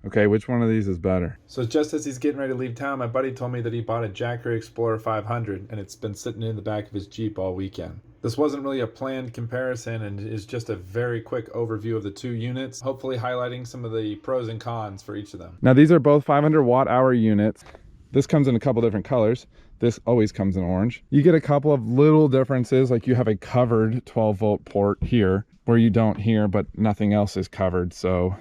Okay, which one of these is better? So just as he's getting ready to leave town, my buddy told me that he bought a Jackery Explorer 500 and it's been sitting in the back of his Jeep all weekend. This wasn't really a planned comparison and is just a very quick overview of the two units, hopefully highlighting some of the pros and cons for each of them. Now these are both 500 watt-hour units. This comes in a couple different colors. This always comes in orange. You get a couple of little differences, like you have a covered 12-volt port here where you don't here, but nothing else is covered. So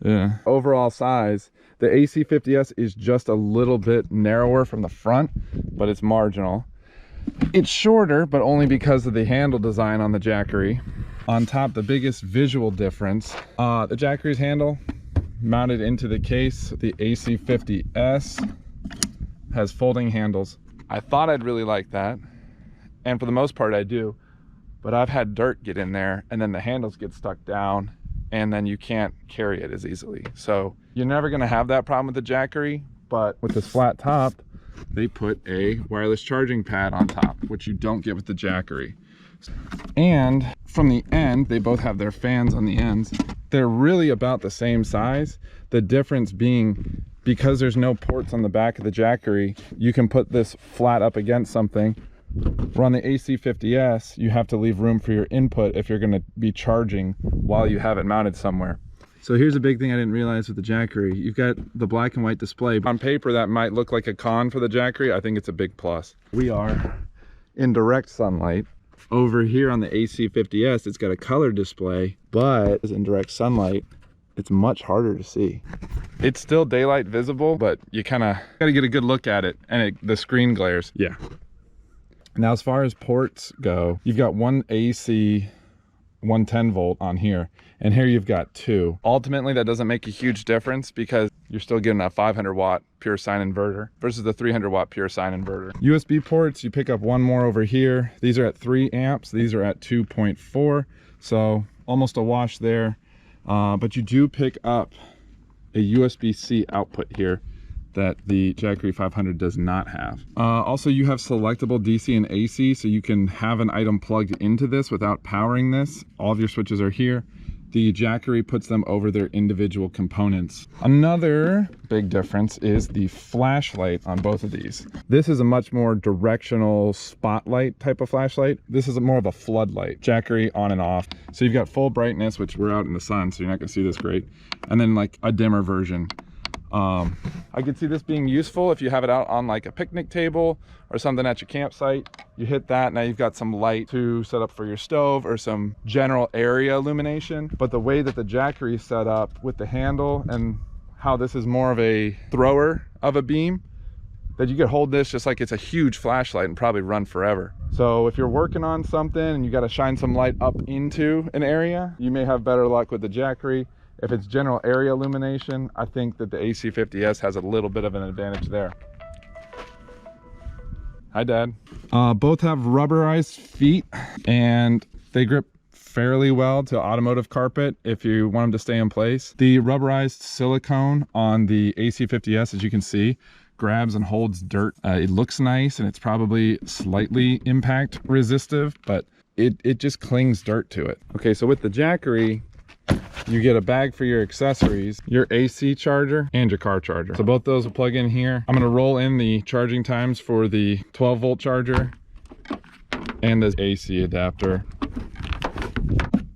yeah. Overall size, the AC50S is just a little bit narrower from the front, but it's marginal. It's shorter, but only because of the handle design on the Jackery. On top, the biggest visual difference, the Jackery's handle mounted into the case. The AC50S has folding handles. I thought I'd really like that, and for the most part I do, but I've had dirt get in there and then the handles get stuck down and then you can't carry it as easily. So you're never gonna have that problem with the Jackery, but with this flat top, they put a wireless charging pad on top, which you don't get with the Jackery. And from the end, they both have their fans on the ends. They're really about the same size. The difference being, because there's no ports on the back of the Jackery, you can put this flat up against something. Where on the AC50S, you have to leave room for your input if you're going to be charging while you have it mounted somewhere. So here's a big thing I didn't realize with the Jackery. You've got the black and white display. On paper, that might look like a con for the Jackery. I think it's a big plus. We are in direct sunlight. Over here on the AC50S, it's got a color display, but in direct sunlight, it's much harder to see. It's still daylight visible, but you kind of got to get a good look at it, and the screen glares. Yeah. Now, as far as ports go, you've got one AC 110 volt on here, and here you've got two. Ultimately, that doesn't make a huge difference because you're still getting a 500 watt pure sine inverter versus the 300 watt pure sine inverter. USB ports, you pick up one more over here. These are at 3 amps. These are at 2.4, so almost a wash there. But you do pick up a USB-C output here that the Jackery 500 does not have. Also, you have selectable DC and AC, so you can have an item plugged into this without powering this. All of your switches are here. The Jackery puts them over their individual components. Another big difference is the flashlight on both of these. This is a much more directional spotlight type of flashlight. This is more of a floodlight. Jackery on and off. So you've got full brightness, which we're out in the sun, so you're not gonna see this great. And then like a dimmer version. I could see this being useful if you have it out on like a picnic table or something at your campsite. You hit that, now you've got some light to set up for your stove or some general area illumination. But the way that the Jackery is set up with the handle and how this is more of a thrower of a beam, that you could hold this just like it's a huge flashlight and probably run forever. So if you're working on something and you got to shine some light up into an area, you may have better luck with the Jackery. If it's general area illumination, I think that the AC50S has a little bit of an advantage there. Hi, Dad. Both have rubberized feet and they grip fairly well to automotive carpet if you want them to stay in place. The rubberized silicone on the AC50S, as you can see, grabs and holds dirt. It looks nice and it's probably slightly impact resistive, but it just clings dirt to it. Okay, so with the Jackery, you get a bag for your accessories, your AC charger, and your car charger. So both those will plug in here. I'm gonna roll in the charging times for the 12-volt charger and the AC adapter.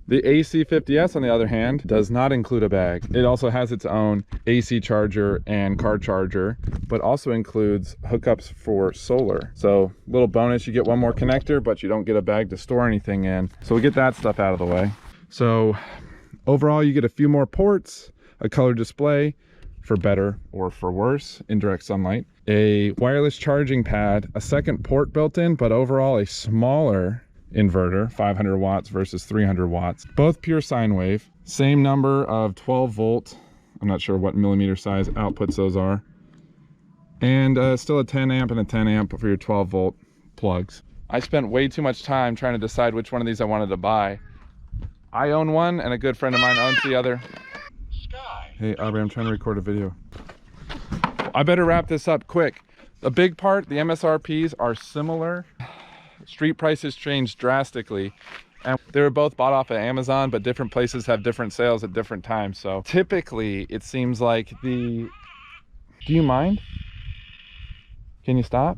The AC50S, on the other hand, does not include a bag. It also has its own AC charger and car charger, but also includes hookups for solar. So little bonus, you get one more connector, but you don't get a bag to store anything in. So we get that stuff out of the way. So overall, you get a few more ports, a color display for better or for worse in direct sunlight, a wireless charging pad, a second port built in, but overall a smaller inverter, 500 watts versus 300 watts. Both pure sine wave, same number of 12 volt. I'm not sure what millimeter size outputs those are. And still a 10 amp and a 10 amp for your 12 volt plugs. I spent way too much time trying to decide which one of these I wanted to buy. I own one and a good friend of mine owns the other. Hey Aubrey, I'm trying to record a video. I better wrap this up quick. The big part, the MSRPs are similar. Street prices changed drastically. And they were both bought off of Amazon, but different places have different sales at different times. So typically it seems like do you mind? Can you stop?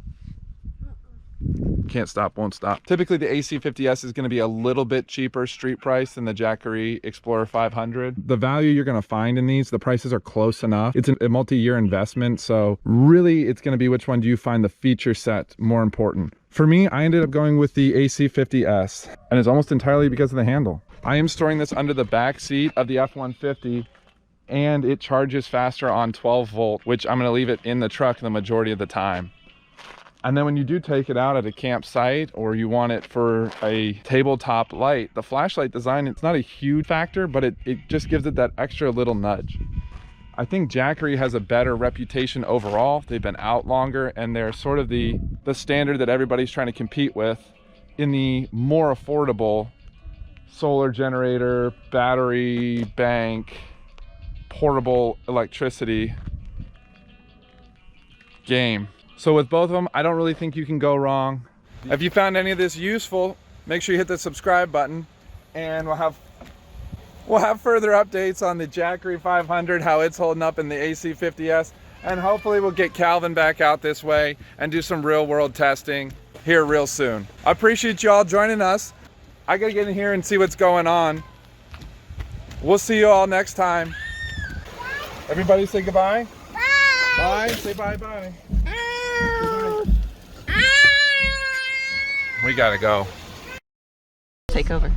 Can't stop, won't stop. Typically the AC50S is going to be a little bit cheaper street price than the Jackery Explorer 500. The value you're going to find in these, the prices are close enough. It's a multi-year investment, so really it's going to be which one do you find the feature set more important. For me, I ended up going with the AC50S, and it's almost entirely because of the handle. I am storing this under the back seat of the F-150, and it charges faster on 12 volt, which I'm going to leave it in the truck the majority of the time. And then when you do take it out at a campsite or you want it for a tabletop light, the flashlight design, it's not a huge factor, but it just gives it that extra little nudge. I think Jackery has a better reputation overall. They've been out longer, and they're sort of the standard that everybody's trying to compete with in the more affordable solar generator, battery bank, portable electricity game. So with both of them, I don't really think you can go wrong. If you found any of this useful, make sure you hit the subscribe button, and we'll have further updates on the Jackery 500, how it's holding up in the AC50S, and hopefully we'll get Calvin back out this way and do some real world testing here real soon. I appreciate you all joining us. I gotta get in here and see what's going on. We'll see you all next time. Everybody say goodbye. Bye. Bye. Say bye-bye. We gotta go. Take over.